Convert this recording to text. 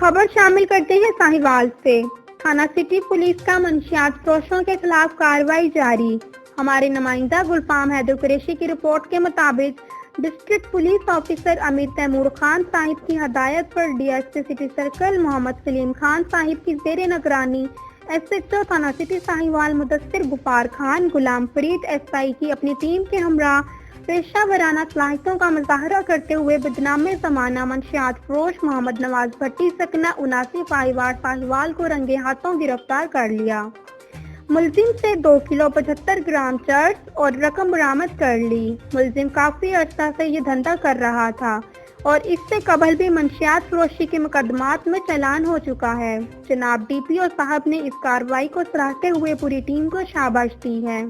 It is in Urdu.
خبر شامل کرتے ہیں ساہیوال سے۔ تھانہ سٹی پولیس کا منشیات فروشوں کے خلاف کارروائی جاری۔ ہمارے نمائندہ گلفام حیدر قریشی کی رپورٹ کے مطابق district police officer Amir Taimur Khan صاحب کی ہدایت پر D S P city circle Muhammad Salim Khan صاحب کی زیر نگرانی ایس ایچ او تھانہ city Sahiwal Mudassar Ghaffar Khan, Ghulam Farid S I کی اپنی ٹیم کے ہمراہ پیشہ ورانہ صلاحیتوں کا مظاہرہ کرتے ہوئے بدنام زمانہ منشیات فروش محمد نواز بھٹی سکنہ 79 پائیوار ساہیوال کو رنگے ہاتھوں گرفتار کر لیا۔ ملزم سے 2 کلو 75 گرام چرس اور رقم برآمد کر لی۔ ملزم کافی عرصہ سے یہ دھندا کر رہا تھا اور اس سے قبل بھی منشیات فروشی کے مقدمات میں چالان ہو چکا ہے۔ جناب ڈی پی او صاحب نے اس کارروائی کو سراہتے ہوئے پوری ٹیم کو شاباش دی ہے۔